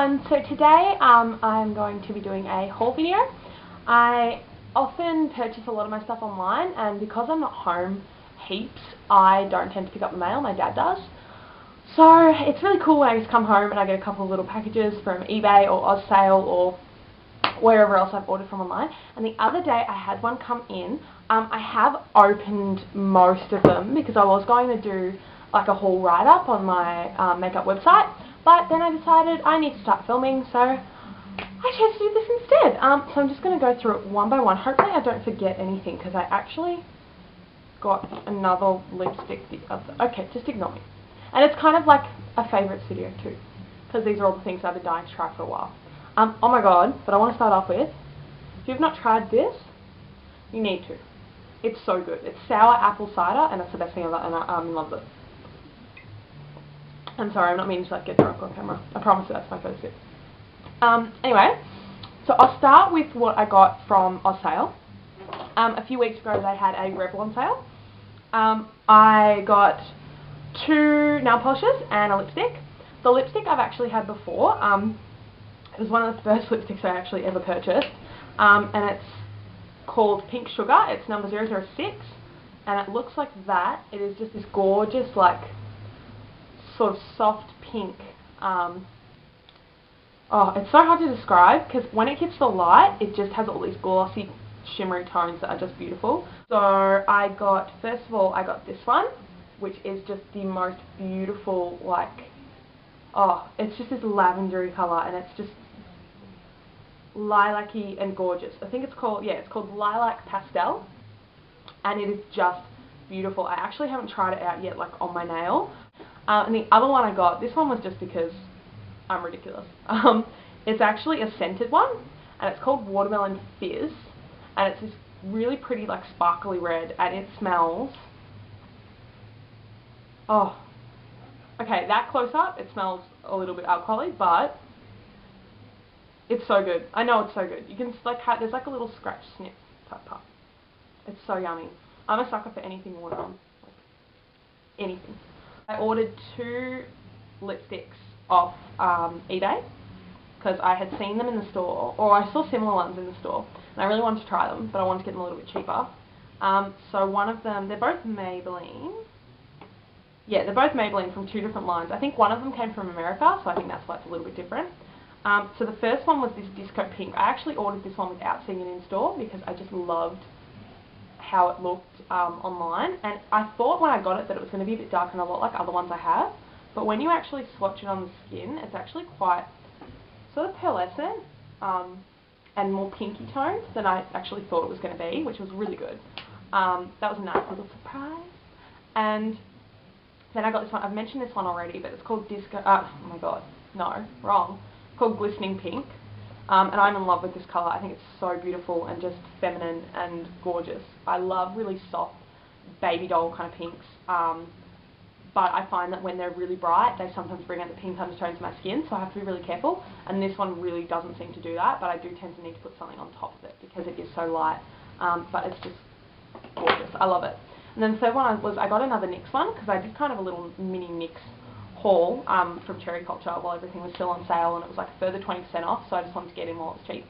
So today I'm going to be doing a haul video. I often purchase a lot of my stuff online, and because I'm not home heaps, I don't tend to pick up the mail. My dad does. So it's really cool when I just come home and I get a couple of little packages from eBay or Australis or wherever else I've ordered from online. And the other day I had one come in. I have opened most of them because I was going to do like a haul write-up on my makeup website, but then I decided I need to start filming, so I chose to do this instead. So I'm just going to go through it one by one. Hopefully I don't forget anything, because I actually got another lipstick the other. Okay, just ignore me. And it's kind of like a favourites video too, because these are all the things I've been dying to try for a while. Oh my god, but I want to start off with, if you've not tried this, you need to. It's so good. It's sour apple cider, and it's the best thing ever, and I'm in love with it. I'm sorry, I'm not meaning to like get drunk on camera. I promise you that's my first sip. Anyway, so I'll start with what I got from Australis. A few weeks ago they had a Revlon sale. I got 2 nail polishes and a lipstick. The lipstick I've actually had before. It was one of the first lipsticks I actually ever purchased. And it's called Pink Sugar. It's number 006. And it looks like that. It is just this gorgeous, like, sort of soft pink. Oh, it's so hard to describe, because when it hits the light, it just has all these glossy, shimmery tones that are just beautiful. So I got, first of all, I got this one, which is just the most beautiful, like, oh, it's just this lavendery colour, and it's just lilac-y and gorgeous. I think it's called, yeah, it's called Lilac Pastille, and it is just beautiful. I actually haven't tried it out yet, like, on my nail. And the other one I got, this one was just because I'm ridiculous. It's actually a scented one, and it's called Watermelon Fizz, and it's this really pretty, like, sparkly red, and it smells, oh, okay, that close up, it smells a little bit alcoholic, but it's so good. I know it's so good. You can, like, there's like a little scratch snip type part. It's so yummy. I'm a sucker for anything watermelon, like, anything. I ordered 2 lipsticks off eBay, because I had seen them in the store, or I saw similar ones in the store, and I really wanted to try them, but I wanted to get them a little bit cheaper. So one of them, they're both Maybelline. Yeah, they're both Maybelline from 2 different lines. I think one of them came from America, so I think that's why it's a little bit different. So the first one was this Disco Pink. I actually ordered this one without seeing it in store, because I just loved how it looked online, and I thought when I got it that it was going to be a bit dark and a lot like other ones I have, but when you actually swatch it on the skin, it's actually quite sort of pearlescent and more pinky toned than I actually thought it was going to be, which was really good. That was a nice little surprise. And then I got this one. I've mentioned this one already, but it's called Disco, oh my god, no, wrong. It's called Glistening Pink. And I'm in love with this colour. I think it's so beautiful and just feminine and gorgeous. I love really soft baby doll kind of pinks. But I find that when they're really bright, they sometimes bring out the pink undertones of my skin, so I have to be really careful. And this one really doesn't seem to do that, but I do tend to need to put something on top of it because it is so light. But it's just gorgeous. I love it. And then the third one I got another NYX one, because I did kind of a little mini NYX haul from CherryCulture while everything was still on sale, and it was like a further 20% off, so I just wanted to get in while it's cheap.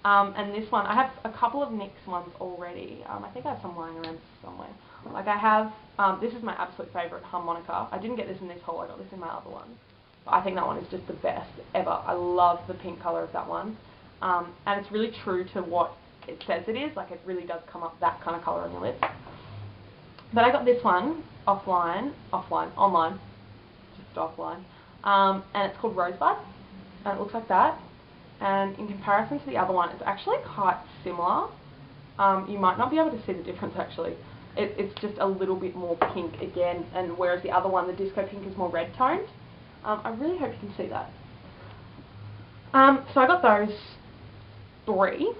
And this one, I have a couple of NYX ones already. I think I have some lying around somewhere. Like I have, this is my absolute favourite, Harmonica. I didn't get this in this haul, I got this in my other one. But I think that one is just the best ever. I love the pink colour of that one. And it's really true to what it says it is, like it really does come up that kind of colour on your lips. But I got this one online, and it's called Rosebud, and it looks like that, and in comparison to the other one, it's actually quite similar. You might not be able to see the difference actually. It's just a little bit more pink again, and whereas the other one, the Disco Pink, is more red toned. I really hope you can see that. So I got those 3,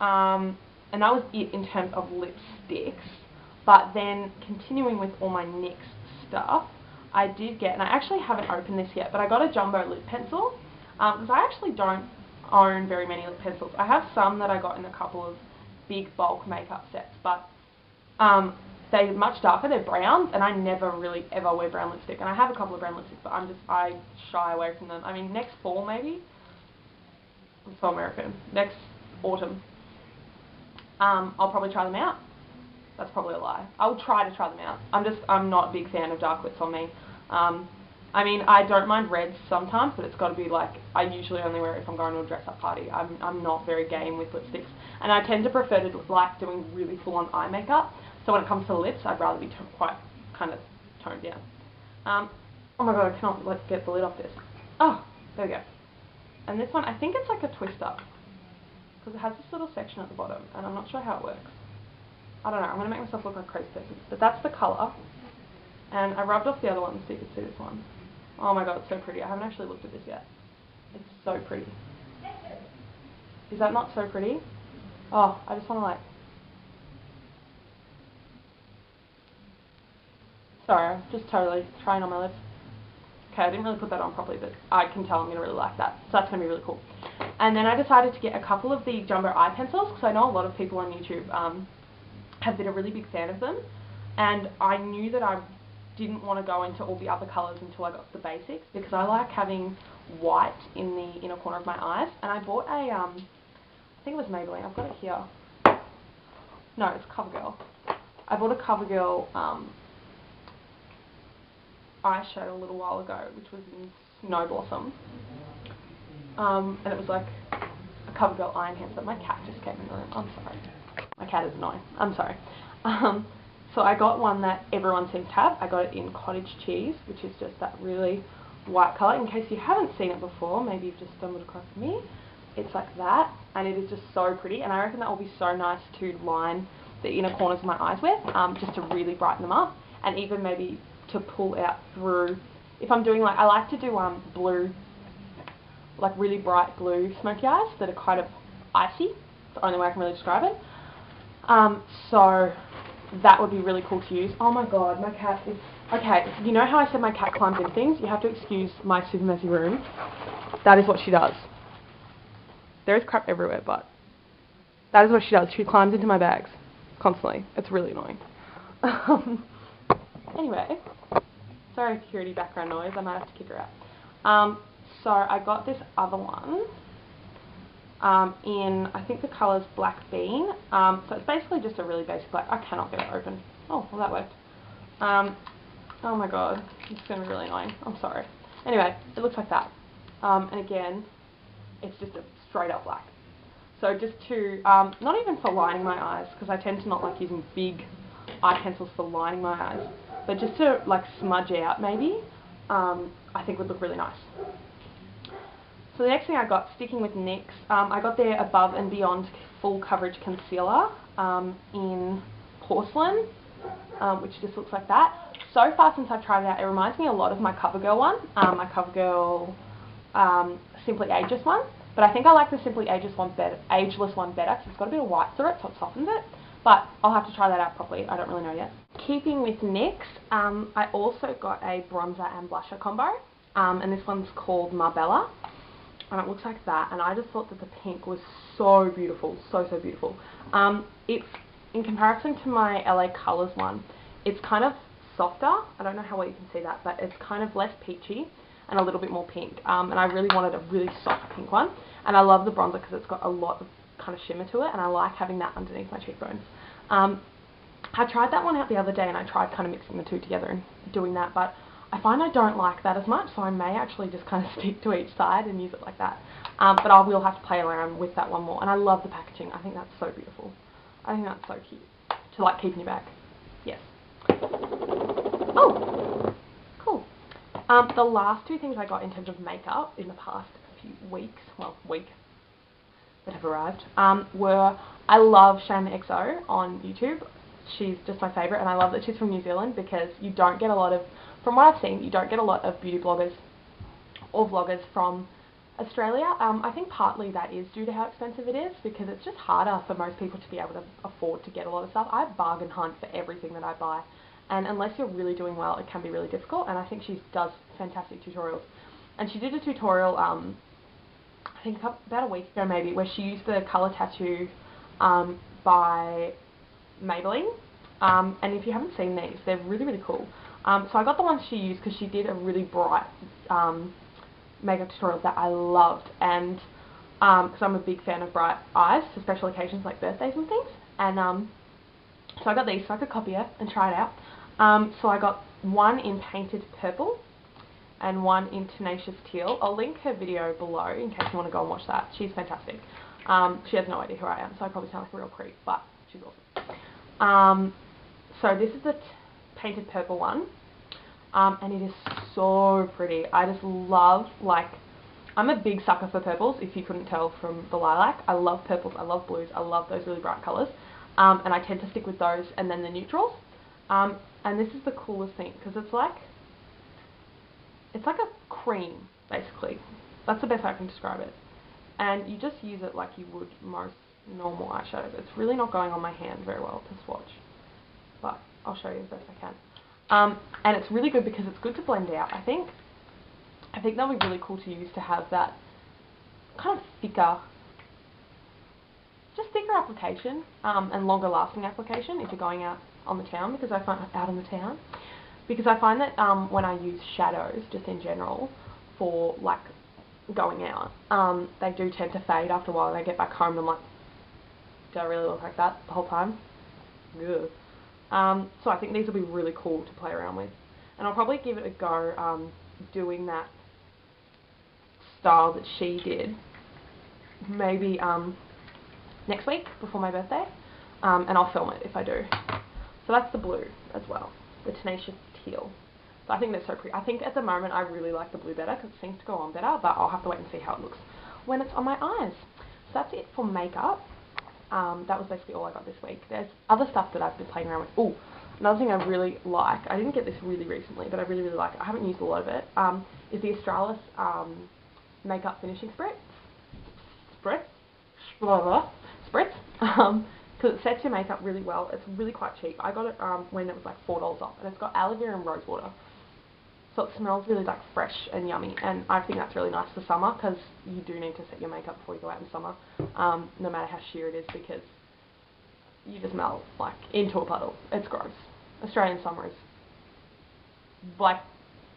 and that was it in terms of lipsticks. But then continuing with all my NYX stuff, I did get, and I actually haven't opened this yet, but I got a jumbo lip pencil, because I actually don't own very many lip pencils. I have some that I got in a couple of big bulk makeup sets, but they're much darker, they're browns, and I never really ever wear brown lipstick. And I have a couple of brown lipsticks, but I shy away from them. I mean, next fall maybe. I'm so American. Next autumn. I'll probably try them out. That's probably a lie. I'll try to try them out. I'm not a big fan of dark lips on me. I mean, I don't mind reds sometimes, but it's got to be like, I usually only wear it if I'm going to a dress-up party. I'm not very game with lipsticks. And I tend to prefer to like doing really full-on eye makeup. So when it comes to lips, I'd rather be quite kind of toned down. Oh my god, I cannot get the lid off this. Oh, there we go. And this one, I think it's like a twister, because it has this little section at the bottom, and I'm not sure how it works. I don't know, I'm going to make myself look like a crazy person. But that's the colour, and I rubbed off the other one so you can see this one. Oh my god, it's so pretty. I haven't actually looked at this yet. It's so pretty. Is that not so pretty? Oh, I just want to like... Sorry, just totally trying on my lips. Okay, I didn't really put that on properly, but I can tell I'm going to really like that. So that's going to be really cool. And then I decided to get a couple of the jumbo eye pencils, because I know a lot of people on YouTube have been a really big fan of them. And I knew that I didn't want to go into all the other colours until I got the basics, because I like having white in the inner corner of my eyes. And I bought a, I think it was Maybelline, I've got it here. No, it's CoverGirl. I bought a CoverGirl eyeshadow a little while ago, which was in Snow Blossom. And it was like a CoverGirl eye enhancer. My cat just came in the room, I'm sorry. My cat is annoying, I'm sorry. So I got one that everyone seems to have. I got it in Cottage Cheese, which is just that really white colour. In case you haven't seen it before, maybe you've just stumbled across me. It's like that, and it is just so pretty, and I reckon that will be so nice to line the inner corners of my eyes with, just to really brighten them up, and even maybe to pull out through, if I'm doing like, I like to do blue, like really bright blue smoky eyes that are kind of icy. It's the only way I can really describe it. So that would be really cool to use. Oh my god, my cat is... Okay, you know how I said my cat climbs in things? You have to excuse my super messy room. That is what she does. There is crap everywhere, but that is what she does. She climbs into my bags constantly. It's really annoying. Anyway, sorry security background noise. I might have to kick her out. So I got this other one in, I think the colour's Black Bean. So it's basically just a really basic black. I cannot get it open. Oh, well that worked. Oh my god, it's going to be really annoying. I'm sorry. Anyway, it looks like that. And again, it's just a straight up black. So just to, not even for lining my eyes, because I tend to not like using big eye pencils for lining my eyes, but just to like smudge out maybe, I think would look really nice. So the next thing I got, sticking with NYX, I got their Above and Beyond Full Coverage Concealer in Porcelain, which just looks like that. So far since I've tried it out, it reminds me a lot of my CoverGirl one, my CoverGirl Simply Ageless one. But I think I like the Simply Ageless one better, because it's got a bit of white through it, so it softens it. But I'll have to try that out properly. I don't really know yet. Keeping with NYX, I also got a bronzer and blusher combo, and this one's called Marbella, and it looks like that. And I just thought that the pink was so beautiful, so beautiful. It's in comparison to my LA Colors one, it's kind of softer. I don't know how well you can see that, but it's kind of less peachy and a little bit more pink. And I really wanted a really soft pink one. And I love the bronzer because it's got a lot of kind of shimmer to it, and I like having that underneath my cheekbones. I tried that one out the other day, and I tried kind of mixing the two together and doing that, but I find I don't like that as much, so I may actually just kind of stick to each side and use it like that. But I will have to play around with that one more. And I love the packaging. I think that's so beautiful. I think that's so cute to like keep in your bag. Yes. Oh, cool. The last two things I got in terms of makeup in the past few weeks, well, week that have arrived, were, I love Shane XO on YouTube. She's just my favourite, and I love that she's from New Zealand, because you don't get a lot of, from what I've seen, you don't get a lot of beauty bloggers or vloggers from Australia. I think partly that is due to how expensive it is, because it's just harder for most people to be able to afford to get a lot of stuff. I bargain hunt for everything that I buy, and unless you're really doing well, it can be really difficult, and I think she does fantastic tutorials. And she did a tutorial, I think about a week ago maybe, where she used the Colour Tattoo by Maybelline, And if you haven't seen these, they're really, really cool. So I got the ones she used because she did a really bright makeup tutorial that I loved, and because I'm a big fan of bright eyes for special occasions like birthdays and things. And so I got these so I could copy it and try it out. So I got one in Painted Purple and one in Tenacious Teal. I'll link her video below in case you want to go and watch that. She's fantastic. She has no idea who I am, so I probably sound like a real creep, but she's awesome. So this is the Painted Purple one, and it is so pretty. I just love, like, I'm a big sucker for purples, if you couldn't tell from the lilac. I love purples, I love blues, I love those really bright colours, and I tend to stick with those and then the neutrals. And this is the coolest thing, because it's like a cream, basically. That's the best way I can describe it. And you just use it like you would most normal eyeshadows. It's really not going on my hand very well to swatch, but I'll show you as best I can. And it's really good because it's good to blend out, I think. I think that'll be really cool to use to have that kind of thicker application, and longer lasting application if you're going out on the town, because I find that when I use shadows just in general for like going out, they do tend to fade after a while, and I get back home and I'm like, do I really look like that the whole time? Ugh. So I think these will be really cool to play around with, and I'll probably give it a go doing that style that she did maybe next week before my birthday, and I'll film it if I do. So that's the blue as well, the Tenacious Teal. So I think that's so pretty. I think at the moment I really like the blue better because it seems to go on better, but I'll have to wait and see how it looks when it's on my eyes. So that's it for makeup. That was basically all I got this week. There's other stuff that I've been playing around with. Oh, another thing I really like, I didn't get this really recently, but I really, really like it. I haven't used a lot of it, is the Australis Makeup Finishing Spritz. Spritz. Because it sets your makeup really well. It's really quite cheap. I got it when it was like $4 off, and it's got aloe vera and rose water. So it smells really like fresh and yummy, and I think that's really nice for summer because you do need to set your makeup before you go out in summer, no matter how sheer it is, because you just melt like into a puddle. It's gross. Australian summer is like,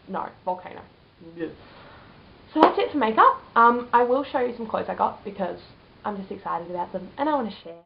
no, volcano. Yeah. So that's it for makeup. I will show you some clothes I got because I'm just excited about them and I want to share.